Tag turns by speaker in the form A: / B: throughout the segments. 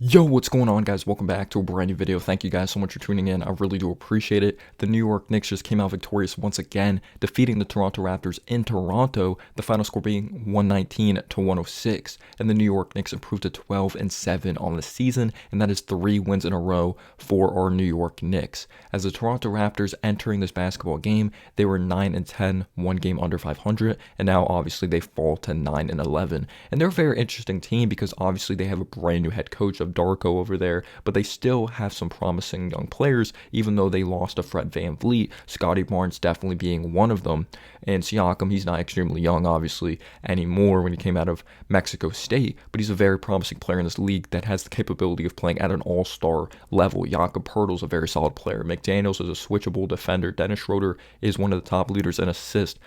A: Yo, what's going on, guys? Welcome back to a brand new video. Thank you guys so much for tuning in. I really do appreciate it. The New York Knicks just came out victorious once again, defeating the Toronto Raptors in Toronto, the final score being 119 to 106. And the New York Knicks improved to 12-7 on the season, and that is 3 wins in a row for our New York Knicks. As the Toronto Raptors entering this basketball game, they were 9-10, one game under 500, and now obviously they fall to 9-11. And they're a very interesting team because obviously they have a brand new head coach of Darko over there, but they still have some promising young players, even though they lost to Fred VanVleet, Scotty Barnes definitely being one of them. And Siakam, he's not extremely young, obviously, anymore when he came out of Mexico State, but he's a very promising player in this league that has the capability of playing at an all-star level. Jakob Poeltl's a very solid player. McDaniels is a switchable defender. Dennis Schroeder is one of the top leaders in assists,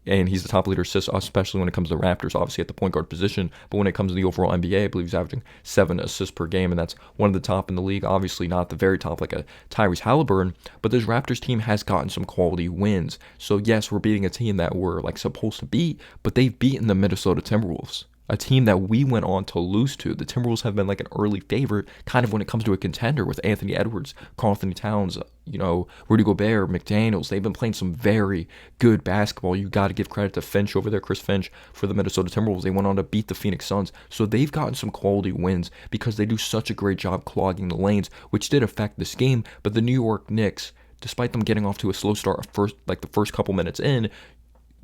A: and he's the top leader assist, especially when it comes to the Raptors, obviously at the point guard position. But when it comes to the overall NBA, I believe he's averaging 7 assists per game, and that's one of the top in the league. Obviously not the very top like a Tyrese Halliburton, but this Raptors team has gotten some quality wins. So yes, we're beating a team that we're like supposed to beat, but they've beaten the Minnesota Timberwolves, a team that we went on to lose to. The Timberwolves have been like an early favorite kind of when it comes to a contender with Anthony Edwards, Karl-Anthony Towns, Rudy Gobert, McDaniels. They've been playing some very good basketball. You got to give credit to Finch over there, Chris Finch, for the Minnesota Timberwolves. They went on to beat the Phoenix Suns. So they've gotten some quality wins because they do such a great job clogging the lanes, which did affect this game. But the New York Knicks, despite them getting off to a slow start the first couple minutes in,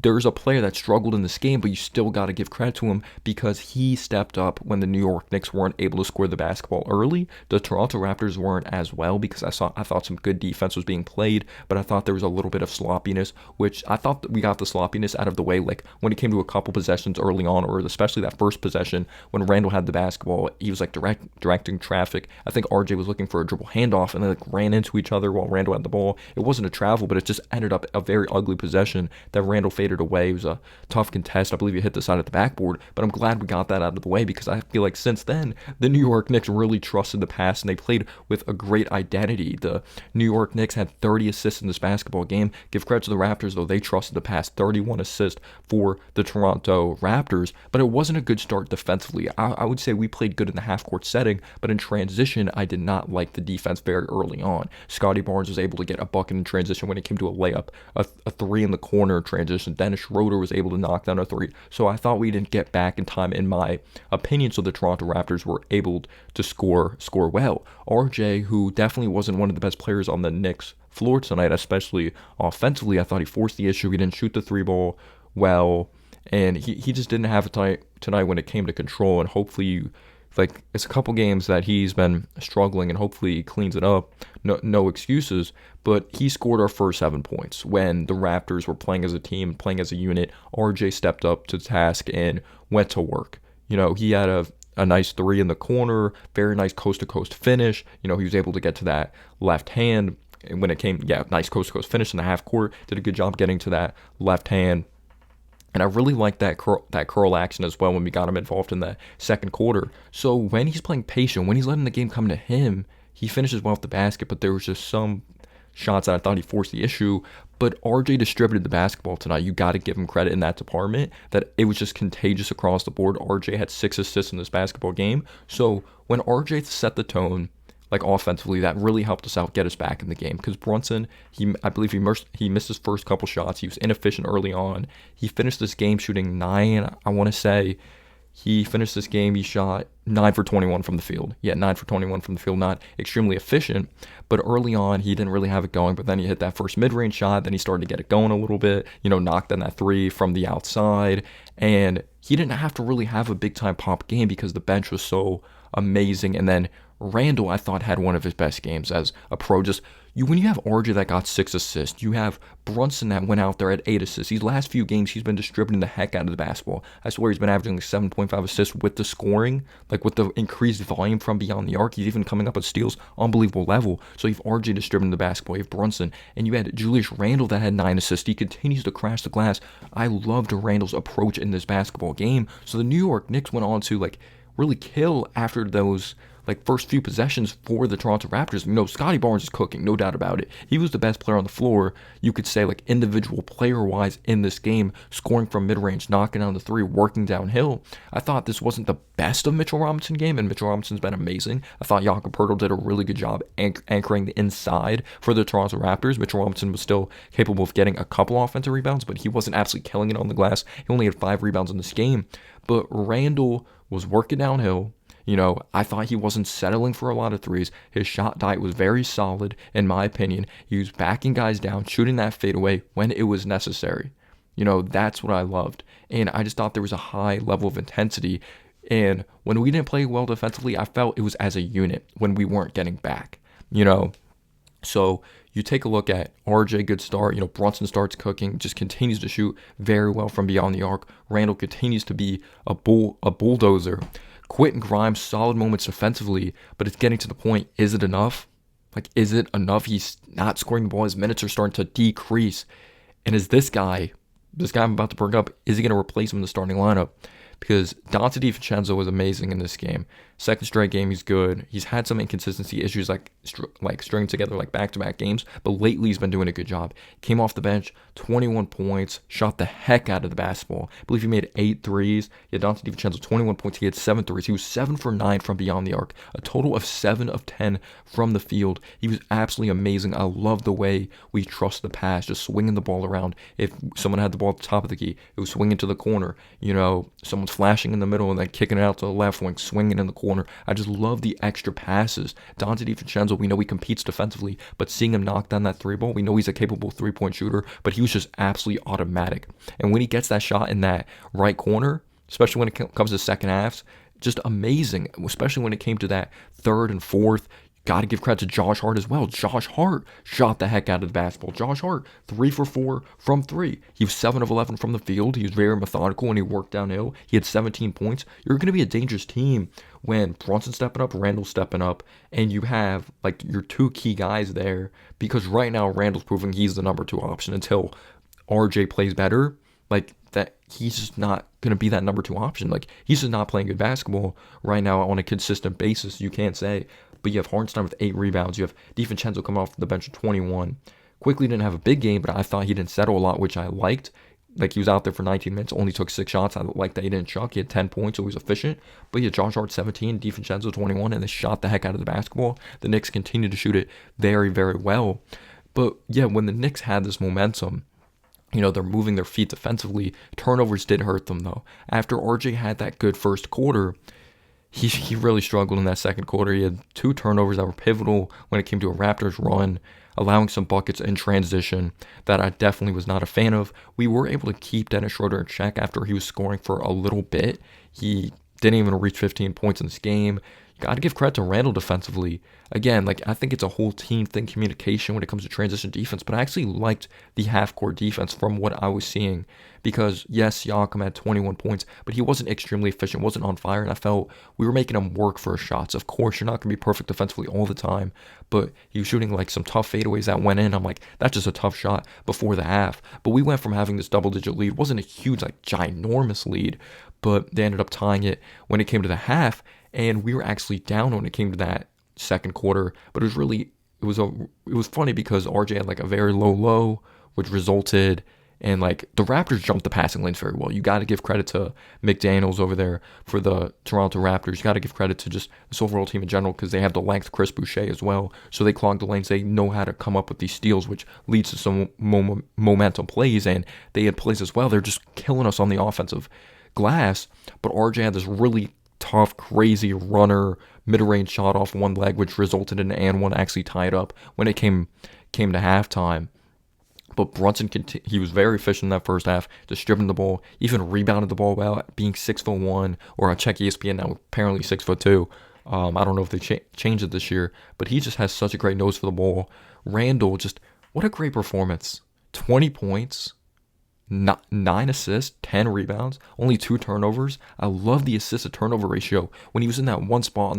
A: there's a player that struggled in this game, but you still got to give credit to him because he stepped up when the New York Knicks weren't able to score the basketball early. The Toronto Raptors weren't as well because I thought some good defense was being played, but I thought there was a little bit of sloppiness, which I thought that we got the sloppiness out of the way, like when it came to a couple possessions early on, or especially that first possession when Randall had the basketball. He was like directing traffic. I think RJ was looking for a dribble handoff, and they like ran into each other while Randall had the ball. It wasn't a travel, but it just ended up a very ugly possession that Randall faded away. It was a tough contest. I believe he hit the side of the backboard, but I'm glad we got that out of the way because I feel like since then, the New York Knicks really trusted the pass and they played with a great identity. The New York Knicks had 30 assists in this basketball game. Give credit to the Raptors, though. They trusted the pass. 31 assists for the Toronto Raptors, but it wasn't a good start defensively. I would say we played good in the half-court setting, but in transition, I did not like the defense very early on. Scotty Barnes was able to get a bucket in transition when it came to a layup, a three in the corner transition. Dennis Schroeder was able to knock down a three. So I thought we didn't get back in time, in my opinion, so the Toronto Raptors were able to score well. RJ, who definitely wasn't one of the best players on the Knicks floor tonight, especially offensively, I thought he forced the issue. He didn't shoot the three ball well, and he just didn't have it tonight when it came to control, and hopefully it's a couple games that he's been struggling, and hopefully he cleans it up. No excuses, but he scored our first 7 points when the Raptors were playing as a team, playing as a unit. RJ stepped up to the task and went to work. He had a nice three in the corner, very nice coast-to-coast finish. He was able to get to that left hand. And when it came, nice coast-to-coast finish in the half court. Did a good job getting to that left hand. And I really liked that curl action as well when we got him involved in the second quarter. So when he's playing patient, when he's letting the game come to him, he finishes well off the basket, but there was just some shots that I thought he forced the issue. But RJ distributed the basketball tonight. You got to give him credit in that department, that it was just contagious across the board. RJ had 6 assists in this basketball game. So when RJ set the tone, offensively, that really helped us out, get us back in the game. Because Brunson, I believe he missed his first couple shots. He was inefficient early on. He finished this game shooting 9. I want to say he finished this game. He shot 9 for 21 from the field. 9 for 21 from the field. Not extremely efficient, but early on he didn't really have it going. But then he hit that first mid-range shot. Then he started to get it going a little bit. Knocked in that three from the outside, and he didn't have to really have a big-time pop game because the bench was so amazing. And then Randall, I thought, had one of his best games as a pro. When you have RJ that got 6 assists, you have Brunson that went out there at 8 assists. These last few games, he's been distributing the heck out of the basketball. I swear he's been averaging 7.5 assists with the scoring, with the increased volume from beyond the arc. He's even coming up with steals, unbelievable level. So you have RJ distributing the basketball, you have Brunson, and you had Julius Randle that had 9 assists. He continues to crash the glass. I loved Randle's approach in this basketball game. So the New York Knicks went on to really kill after those like first few possessions for the Toronto Raptors, Scottie Barnes is cooking, no doubt about it. He was the best player on the floor, you could say, like individual player-wise in this game, scoring from mid-range, knocking down the three, working downhill. I thought this wasn't the best of Mitchell Robinson game, and Mitchell Robinson's been amazing. I thought Jakob Poeltl did a really good job anchoring the inside for the Toronto Raptors. Mitchell Robinson was still capable of getting a couple offensive rebounds, but he wasn't absolutely killing it on the glass. He only had 5 rebounds in this game. But Randle was working downhill. I thought he wasn't settling for a lot of threes. His shot diet was very solid, in my opinion. He was backing guys down, shooting that fadeaway when it was necessary. That's what I loved. And I just thought there was a high level of intensity. And when we didn't play well defensively, I felt it was as a unit when we weren't getting back. So you take a look at RJ, good start. Brunson starts cooking, just continues to shoot very well from beyond the arc. Randle continues to be a bulldozer. Quentin Grimes, solid moments defensively, but it's getting to the point, is it enough? Is it enough? He's not scoring the ball. His minutes are starting to decrease. And is this guy I'm about to bring up, is he going to replace him in the starting lineup? Because Dante DiVincenzo was amazing in this game. Second straight game, he's good. He's had some inconsistency issues, like stringing together like back-to-back games, but lately he's been doing a good job. Came off the bench, 21 points, shot the heck out of the basketball. I believe he made 8 threes. Yeah, Dante DiVincenzo, 21 points. He had 7 threes. He was 7 for 9 from beyond the arc, a total of 7 of 10 from the field. He was absolutely amazing. I love the way we trust the pass, just swinging the ball around. If someone had the ball at the top of the key, it was swinging to the corner. Someone's flashing in the middle and then kicking it out to the left wing, swinging in the corner. I just love the extra passes. Dante DiVincenzo, we know he competes defensively, but seeing him knock down that 3-ball, we know he's a capable 3-point shooter, but he was just absolutely automatic. And when he gets that shot in that right corner, especially when it comes to second halves, just amazing, especially when it came to that third and fourth. Got to give credit to Josh Hart as well. Josh Hart shot the heck out of the basketball. Josh Hart, 3 for 4 from 3. He was 7 of 11 from the field. He was very methodical and he worked downhill. He had 17 points. You're going to be a dangerous team when Brunson stepping up, Randle stepping up, and you have your 2 key guys there, because right now Randle's proving he's the number 2 option until RJ plays better. That he's just not going to be that number 2 option. He's just not playing good basketball right now on a consistent basis, you can't say. But you have Hartenstein with 8 rebounds. You have DiVincenzo coming off the bench with 21. Quickly didn't have a big game, but I thought he didn't settle a lot, which I liked. He was out there for 19 minutes, only took 6 shots. I like that he didn't chuck. He had 10 points, so he was efficient. But yeah, Josh Hart 17, DiVincenzo 21, and they shot the heck out of the basketball. The Knicks continued to shoot it very, very well. But yeah, when the Knicks had this momentum, they're moving their feet defensively. Turnovers did hurt them, though. After RJ had that good first quarter, he really struggled in that second quarter. He had 2 turnovers that were pivotal when it came to a Raptors run, allowing some buckets in transition that I definitely was not a fan of. We were able to keep Dennis Schroeder in check after he was scoring for a little bit. He didn't even reach 15 points in this game. Got to give credit to Randle defensively. Again, I think it's a whole team thing, communication when it comes to transition defense, but I actually liked the half-court defense from what I was seeing, because yes, Siakam had 21 points, but he wasn't extremely efficient, wasn't on fire, and I felt we were making him work for his shots. Of course, you're not going to be perfect defensively all the time, but he was shooting some tough fadeaways that went in. I'm like, that's just a tough shot before the half. But we went from having this double-digit lead, it wasn't a huge, ginormous lead, but they ended up tying it when it came to the half, and we were actually down when it came to that second quarter. But it was funny because RJ had a very low, which resulted in the Raptors jumped the passing lanes very well. You got to give credit to McDaniels over there for the Toronto Raptors. You got to give credit to just this overall team in general, because they have the length, Chris Boucher as well. So they clog the lanes. They know how to come up with these steals, which leads to some momentum plays, and they had plays as well. They're just killing us on the offensive glass. But RJ had this really tough, crazy runner, mid-range shot off one leg, which resulted in an and one, actually tied up when it came to halftime. But Brunson, he was very efficient in that first half, distributing the ball, even rebounded the ball well, being 6'1", or I check ESPN now, apparently 6'2". I don't know if they changed it this year, but he just has such a great nose for the ball. Randle, just what a great performance. 20 points, 9 assists, 10 rebounds, only 2 turnovers. I love the assist-to-turnover ratio. When he was in that one spot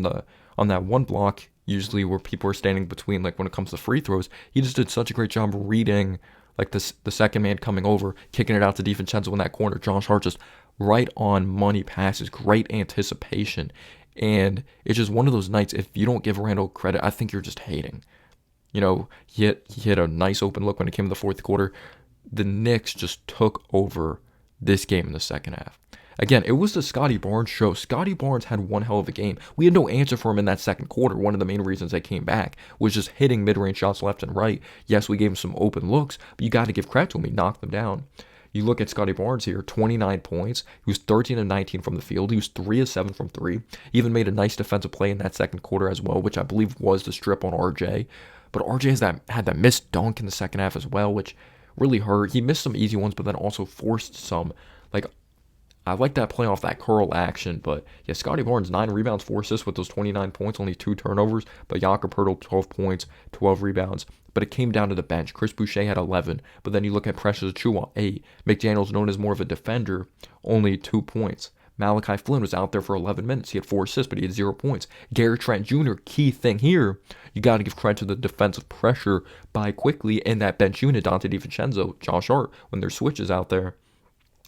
A: on that one block, usually where people are standing between, when it comes to free throws, he just did such a great job reading, the second man coming over, kicking it out to DiVincenzo in that corner. Josh Hart just right on money passes, great anticipation. And it's just one of those nights, if you don't give Randall credit, I think you're just hating. He hit a nice open look when it came to the fourth quarter. The Knicks just took over this game in the second half. Again, it was the Scottie Barnes show. Scottie Barnes had one hell of a game. We had no answer for him in that second quarter. One of the main reasons they came back was just hitting mid-range shots left and right. Yes, we gave him some open looks, but you got to give credit to him. He knocked them down. You look at Scottie Barnes here, 29 points. He was 13 of 19 from the field. He was 3 of 7 from 3. He even made a nice defensive play in that second quarter as well, which I believe was the strip on RJ. But RJ had that missed dunk in the second half as well, which really hurt. He missed some easy ones, but then also forced some. I like that play off that curl action, but yeah, Scottie Barnes, 9 rebounds, 4 assists with those 29 points, only 2 turnovers, but Jakob Poeltl, 12 points, 12 rebounds. But it came down to the bench. Chris Boucher had 11, but then you look at Precious Achiuwa, 8. McDaniels, known as more of a defender, only 2 points. Malachi Flynn was out there for 11 minutes. He had 4 assists, but he had 0 points. Gary Trent Jr., key thing here, you got to give credit to the defensive pressure by quickly in that bench unit, Dante DiVincenzo, Josh Hart, when their switches out there.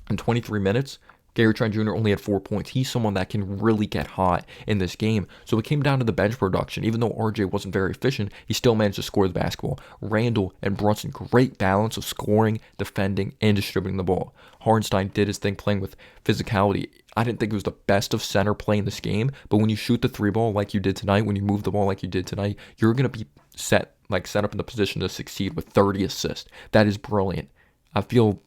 A: In 23 minutes, Gary Trent Jr. only had 4 points. He's someone that can really get hot in this game. So it came down to the bench production. Even though RJ wasn't very efficient, he still managed to score the basketball. Randall and Brunson, great balance of scoring, defending, and distributing the ball. Hartenstein did his thing playing with physicality. I didn't think it was the best of center play in this game, but when you shoot the 3 ball like you did tonight, when you move the ball like you did tonight, you're going to be set up in the position to succeed with 30 assists. That is brilliant. I feel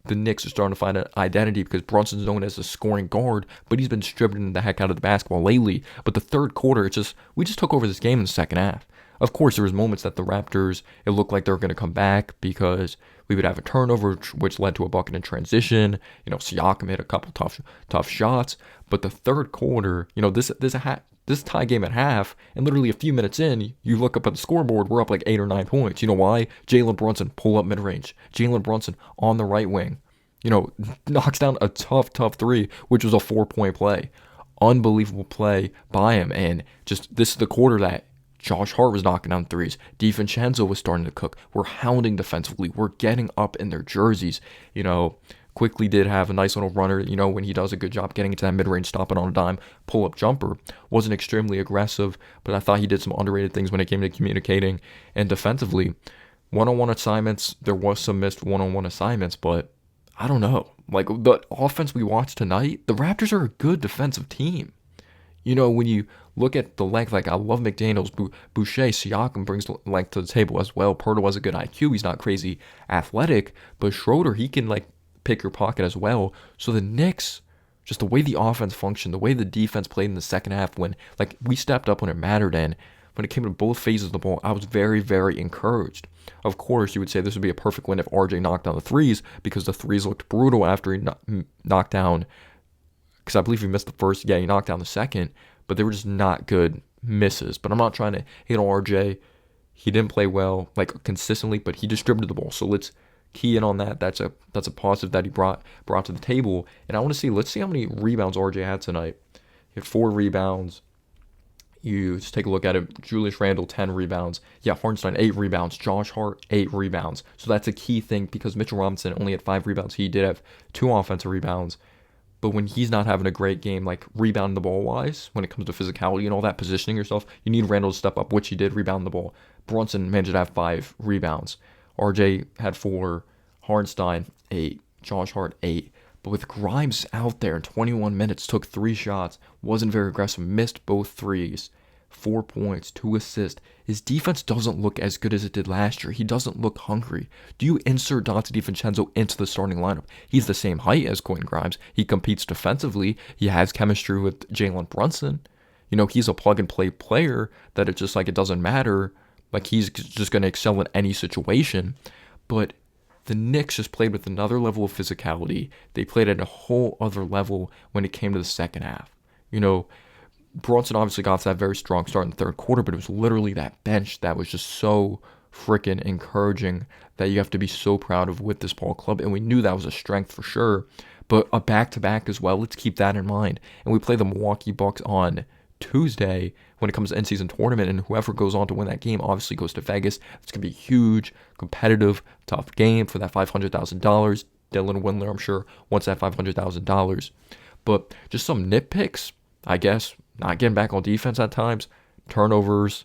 A: the Knicks are starting to find an identity because Brunson's known as a scoring guard, but he's been stripping the heck out of the basketball lately. But the third quarter, we just took over this game in the second half. Of course, there was moments that the Raptors, it looked like they were going to come back because we would have a turnover, which led to a bucket in transition. Siakam hit a couple tough shots. But the third quarter, this tie game at half, and literally a few minutes in, you look up at the scoreboard, we're up like 8 or 9 points. You know why? Jalen Brunson pull up mid-range. Jalen Brunson on the right wing, knocks down a tough 3, which was a 4-point play. Unbelievable play by him. And just this is the quarter that Josh Hart was knocking down threes. DiVincenzo was starting to cook. We're hounding defensively. We're getting up in their jerseys. Quickly did have a nice little runner, when he does a good job getting into that mid-range, stopping on a dime, pull-up jumper. Wasn't extremely aggressive, but I thought he did some underrated things when it came to communicating. And defensively, one-on-one assignments, there was some missed one-on-one assignments, but I don't know. The offense we watched tonight, the Raptors are a good defensive team. When you look at the length, I love McDaniels, Boucher, Siakam brings length to the table as well. Poeltl has a good IQ. He's not crazy athletic, but Schroeder, he can, pick your pocket as well. So the Knicks, just the way the offense functioned, the way the defense played in the second half when, we stepped up when it mattered, and when it came to both phases of the ball, I was very, very encouraged. Of course, you would say this would be a perfect win if RJ knocked down the threes, because the threes looked brutal after he knocked down, because I believe he missed the first, he knocked down the second, but they were just not good misses. But I'm not trying to hate on RJ. He didn't play well, consistently, but he distributed the ball. So let's key in on that. That's a positive that he brought to the table. And I want to see, let's see how many rebounds RJ had tonight. He had 4 rebounds. You just take a look at it. Julius Randle, 10 rebounds. Yeah, Hartenstein, 8 rebounds. Josh Hart, 8 rebounds. So that's a key thing because Mitchell Robinson only had 5 rebounds. He did have 2 offensive rebounds. But when he's not having a great game, rebounding the ball wise, when it comes to physicality and all that, positioning yourself, you need Randle to step up, which he did, rebound the ball. Brunson managed to have 5 rebounds. RJ had 4, Hartenstein 8, Josh Hart 8. But with Grimes out there in 21 minutes, took 3 shots, wasn't very aggressive, missed both threes, 4 points, 2 assists. His defense doesn't look as good as it did last year. He doesn't look hungry. Do you insert Dante DiVincenzo into the starting lineup? He's the same height as Quentin Grimes. He competes defensively. He has chemistry with Jalen Brunson. He's a plug-and-play player that it's just it doesn't matter. He's just going to excel in any situation. But the Knicks just played with another level of physicality. They played at a whole other level when it came to the second half. Brunson obviously got to that very strong start in the third quarter, but it was literally that bench that was just so freaking encouraging that you have to be so proud of with this ball club. And we knew that was a strength for sure. But a back-to-back as well, let's keep that in mind. And we play the Milwaukee Bucks on Tuesday when it comes to in-season tournament, and whoever goes on to win that game obviously goes to Vegas. It's going to be a huge, competitive, tough game for that $500,000. Dylan Windler, I'm sure, wants that $500,000. But just some nitpicks, I guess. not getting back on defense at times, turnovers,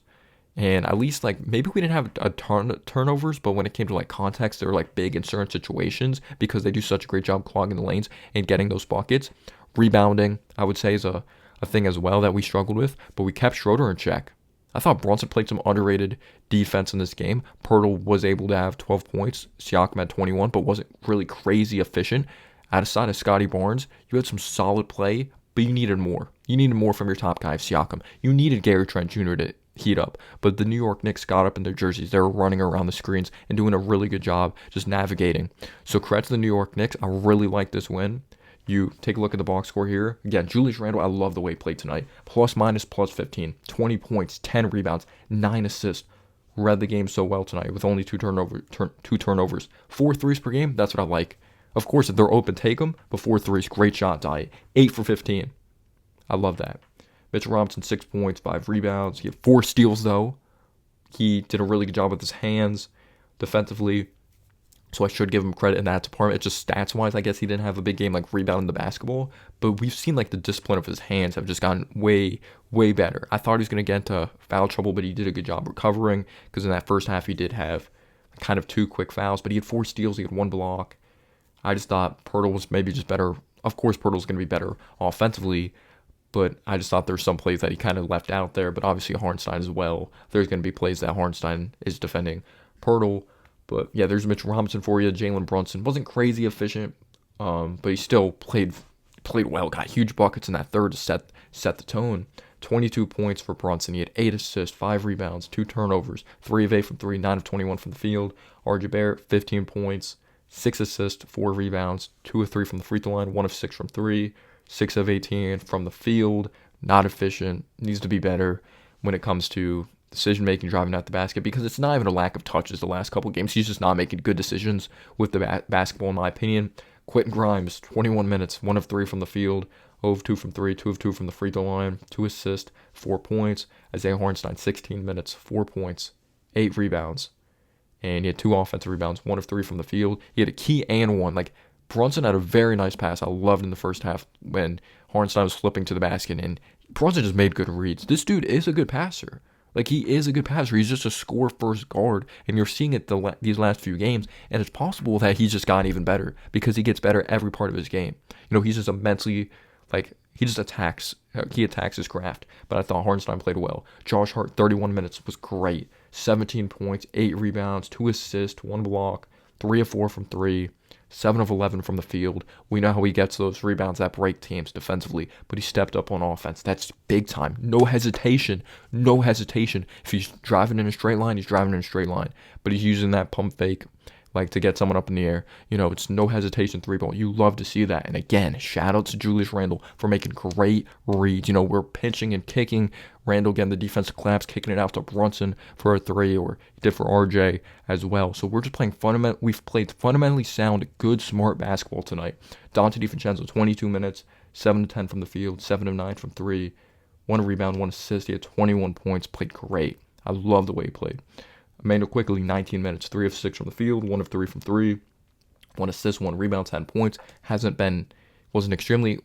A: and at least like maybe we didn't have a ton of turnovers, but when it came to like context, they were like big in certain situations because they do such a great job clogging the lanes and getting those buckets. Rebounding, I would say, is a thing as well that we struggled with, but we kept Schroeder in check. I thought Brunson played some underrated defense in this game. Pirtle was able to have 12 points. Siakam had 21, but wasn't really crazy efficient. Outside of Scotty Barnes, you had some solid play, but you needed more. You needed more from your top guy, Siakam. You needed Gary Trent Jr. to heat up. But the New York Knicks got up in their jerseys. They were running around the screens and doing a really good job just navigating. So credit to the New York Knicks. I really like this win. You take a look at the box score here. Again, Julius Randle, I love the way he played tonight. Plus minus plus 15. 20 points, 10 rebounds, 9 assists. Read the game so well tonight with only two turnovers. 4 threes per game, that's what I like. Of course, if they're open, take them. But 4 threes, great shot diet. 8 for 15. I love that. Mitchell Robinson, 6 points, 5 rebounds. He had 4 steals, though. He did a really good job with his hands defensively. So I should give him credit in that department. It's just stats-wise, I guess he didn't have a big game like rebounding the basketball. But we've seen like the discipline of his hands have just gotten way, way better. I thought he was going to get into foul trouble, but he did a good job recovering. Because in that first half, he did have kind of 2 quick fouls. But he had 4 steals, he had 1 block. I just thought Pirtle was maybe just better. Of course, Pirtle's going to be better offensively. But I just thought there's some plays that he kind of left out there. But obviously Hartenstein as well. There's going to be plays that Hartenstein is defending Pirtle. But yeah, there's Mitchell Robinson for you. Jalen Brunson wasn't crazy efficient, but he still played well. Got huge buckets in that third to set the tone. 22 points for Brunson. He had 8 assists, 5 rebounds, 2 turnovers, 3 of 8 from 3, 9 of 21 from the field. RJ Barrett, 15 points, 6 assists, 4 rebounds, 2 of 3 from the free throw line, 1 of 6 from 3, 6 of 18 from the field. Not efficient. Needs to be better when it comes to decision-making driving at the basket, because it's not even a lack of touches the last couple of games. He's just not making good decisions with the basketball, in my opinion. Quentin Grimes, 21 minutes, 1 of 3 from the field, 0 of 2 from 3, 2 of 2 from the free throw line, 2 assists, 4 points. Isaiah Hartenstein, 16 minutes, 4 points, 8 rebounds. And he had 2 offensive rebounds, 1 of 3 from the field. He had a key and 1. Like, Brunson had a very nice pass. I loved in the first half when Hartenstein was flipping to the basket, and Brunson just made good reads. This dude is a good passer. Like, he is a good passer. He's just a score-first guard, and you're seeing it these last few games, and it's possible that he's just gotten even better because he gets better every part of his game. You know, he's just immensely, like, he attacks his craft, but I thought Hartenstein played well. Josh Hart, 31 minutes, was great. 17 points, 8 rebounds, 2 assists, 1 block, 3 of 4 from 3. 7 of 11 from the field. We know how he gets those rebounds that break teams defensively, but he stepped up on offense. That's big time. No hesitation. No hesitation. If he's driving in a straight line, he's driving in a straight line. But he's using that pump fake, like, to get someone up in the air. You know, it's no hesitation 3-ball. You love to see that. And again, shout out to Julius Randle for making great reads. You know, we're pinching and kicking. Randle getting the defensive collapse, kicking it out to Brunson for a 3, or he did for RJ as well. So we're just playing we've played fundamentally sound, good, smart basketball tonight. Dante DiVincenzo, 22 minutes, 7 of 10 from the field, 7 of 9 from 3, 1 rebound, 1 assist. He had 21 points, played great. I love the way he played. Emmanuel Quickly, 19 minutes, 3 of 6 from the field, 1 of 3 from 3, 1 assist, 1 rebound, 10 points. Wasn't extremely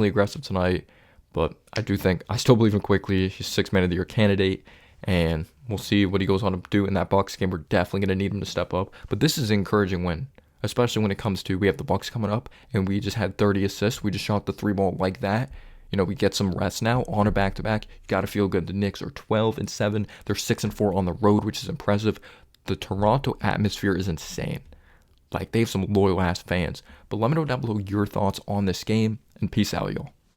A: aggressive tonight. But I still believe in Quickly. He's 6th Man of the Year candidate, and we'll see what he goes on to do in that Bucks game. We're definitely going to need him to step up. But this is an encouraging win, especially when it comes to, we have the Bucks coming up, and we just had 30 assists. We just shot the 3-ball like that. You know, we get some rest now on a back-to-back. You got to feel good. The Knicks are 12-7. They're 6-4 on the road, which is impressive. The Toronto atmosphere is insane. Like, they have some loyal-ass fans. But let me know down below your thoughts on this game, and peace out, y'all.